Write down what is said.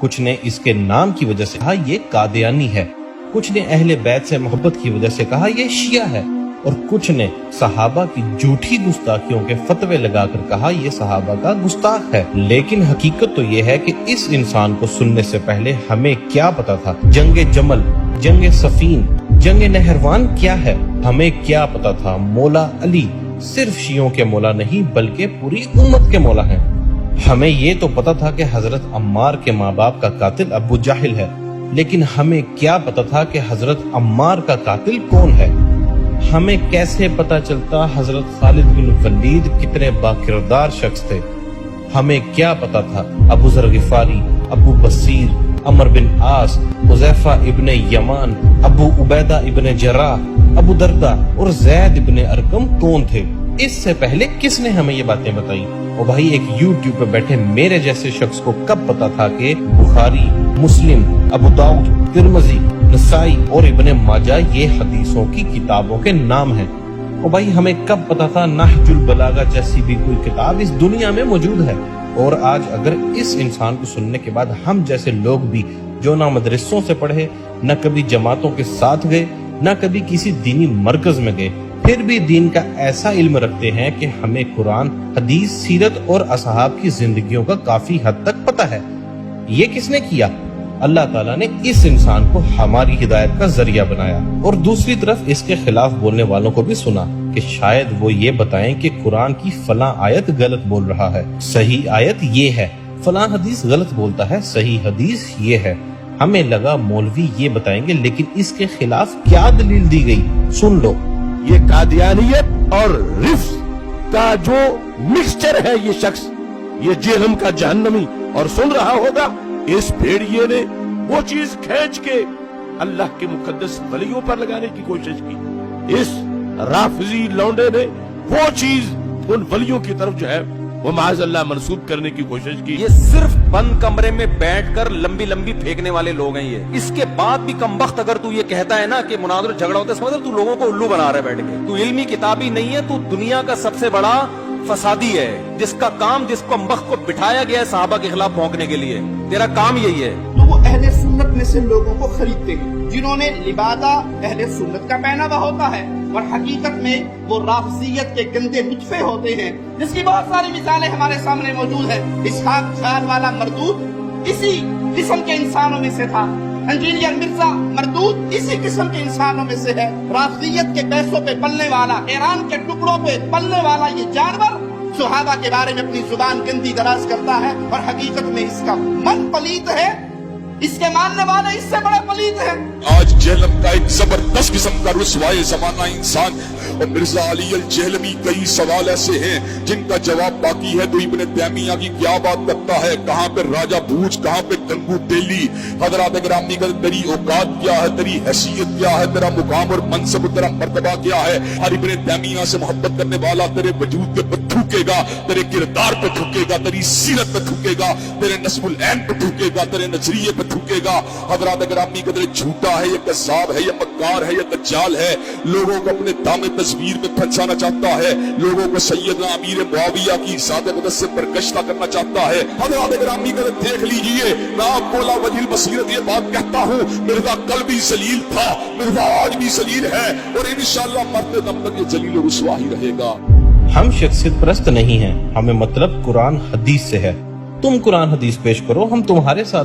کچھ نے اس کے نام کی وجہ سے کہا یہ قادیانی ہے، کچھ نے اہل بیت سے محبت کی وجہ سے کہا یہ شیعہ ہے، اور کچھ نے صحابہ کی جھوٹی گستاخیوں کے فتوے لگا کر کہا یہ صحابہ کا گستاخ ہے۔ لیکن حقیقت تو یہ ہے کہ اس انسان کو سننے سے پہلے ہمیں کیا پتا تھا جنگ جمل، جنگ صفین، جنگ نہروان کیا ہے؟ ہمیں کیا پتا تھا مولا علی صرف شیعوں کے مولا نہیں بلکہ پوری امت کے مولا ہیں؟ ہمیں یہ تو پتا تھا کہ حضرت عمار کے ماں باپ کا قاتل ابو جہل ہے، لیکن ہمیں کیا پتا تھا کہ حضرت عمار کا قاتل کون ہے؟ ہمیں کیسے پتا چلتا حضرت خالد بن ولید کتنے باکردار شخص تھے؟ ہمیں کیا پتا تھا ابو ذر غفاری، ابو بصیر، عمر بن عاص، حذیفہ ابن یمان، ابو عبیدہ ابن جراح، ابو دردہ اور زید ابن ارقم کون تھے؟ اس سے پہلے کس نے ہمیں یہ باتیں بتائی؟ اور بھائی ایک یوٹیوب پہ بیٹھے میرے جیسے شخص کو کب پتا تھا کہ بخاری، مسلم، ابو داؤد، ترمذی، نسائی اور ابن ماجہ یہ حدیثوں کی کتابوں کے نام ہیں؟ اور بھائی ہمیں کب پتا تھا نہج البلاغہ جیسی بھی کوئی کتاب اس دنیا میں موجود ہے؟ اور آج اگر اس انسان کو سننے کے بعد ہم جیسے لوگ بھی جو نہ مدرسوں سے پڑھے، نہ کبھی جماعتوں کے ساتھ گئے، نہ کبھی کسی دینی مرکز میں گئے، پھر بھی دین کا ایسا علم رکھتے ہیں کہ ہمیں قرآن، حدیث، سیرت اور اصحاب کی زندگیوں کا کافی حد تک پتہ ہے، یہ کس نے کیا؟ اللہ تعالیٰ نے اس انسان کو ہماری ہدایت کا ذریعہ بنایا۔ اور دوسری طرف اس کے خلاف بولنے والوں کو بھی سنا کہ شاید وہ یہ بتائیں کہ قرآن کی فلاں آیت غلط بول رہا ہے، صحیح آیت یہ ہے، فلاں حدیث غلط بولتا ہے، صحیح حدیث یہ ہے۔ ہمیں لگا مولوی یہ بتائیں گے، لیکن اس کے خلاف کیا دلیل دی گئی سن لو۔ یہ قادیانیت اور رفض کا جو مکسچر ہے، یہ شخص یہ جہنم کا جہنمی، اور سن رہا ہوگا اس بھیڑیے نے وہ چیز کھینچ کے اللہ کے مقدس ولیوں پر لگانے کی کوشش کی، اس رافضی لونڈے نے وہ چیز ان ولیوں کی طرف جو ہے وہ معاذ اللہ منسوب کرنے کی کوشش کی۔ یہ صرف بند کمرے میں بیٹھ کر لمبی لمبی پھینکنے والے لوگ ہیں یہ۔ اس کے بعد بھی کم وقت اگر تو یہ کہتا ہے نا کہ مناظر جھگڑا ہوتا ہے، سمجھ تو لوگوں کو الو بنا رہا ہے بیٹھ کے۔ تو علمی کتابی نہیں ہے، تو دنیا کا سب سے بڑا فسادی ہے، جس کا کام، جس کو وقت کو بٹھایا گیا ہے صحابہ کے خلاف بھونکنے کے لیے، تیرا کام یہی ہے۔ تو وہ اہل سنت میں سے لوگوں کو خریدتے ہیں جنہوں نے لبادہ اہل سنت کا پہنا ہوا ہوتا ہے، اور حقیقت میں وہ رافضیت کے گندے نطفے ہوتے ہیں، جس کی بہت ساری مثالیں ہمارے سامنے موجود ہیں۔ اسحاق خان والا مردود اسی قسم کے انسانوں میں سے تھا، انجینئر مرزا مردود اسی قسم کے انسانوں میں سے ہے۔ رافضیت کے پیسوں پہ پلنے والا، ایران کے ٹکڑوں پہ پلنے والا یہ جانور صحابہ کے بارے میں اپنی زبان گندی دراز کرتا ہے، اور حقیقت میں اس کا من پلیت ہے، اس کے ماننے والے اس سے بڑے پلیت ہیں۔ آج جہلم کا ایک زبردست قسم کا رسوائے زمانہ انسان اور مرزا علی الجہلمی، کئی سوال ایسے ہیں جن کا جواب باقی ہے۔ تو ابن تیمیہ کی کیا بات کرتا ہے، کہاں پہ راجہ بھوج، کہاں پہ گنگو تیلی؟ حضرات گرامی کا تیری اوقات کیا ہے، تیری حیثیت کیا ہے، تیرا مقام اور منصب، تیرا مرتبہ کیا ہے؟ ہر ابن تیمیہ سے محبت کرنے والا تیرے وجود پہ تھوکے گا، تیرے کردار پہ تھوکے گا، تیری سیرت پہ تھوکے گا، تیرے نسب العین پہ تھوکے گا، تیرے نظریے پہ تھوکے گا۔ حضرات گرامی کا تیرے جھوٹا ہے یا کذاب ہے یا مکار ہے یا دجال ہے، لوگوں کو اپنے دامِ تصویر میں پھنسانا چاہتا ہے، لوگوں کو سیدنا امیر معاویہ کی ذات اقدس سے برگشتہ کرنا چاہتا ہے۔ حضرات گرامی کا دیکھ لیجئے، میں آپ کو لا وجہ البصیرت یہ بات کہتا ہوں، مرزا کل بھی ذلیل تھا، مرزا آج بھی ذلیل ہے، اور انشاءاللہ مرتے دم تک یہ ذلیل و رسوا ہی رہے گا۔ ہم شخصیت پرست نہیں ہیں، ہمیں مطلب قرآن حدیث سے ہے۔ تم قرآن حدیث پیش کرو، ہم تمہارے ساتھ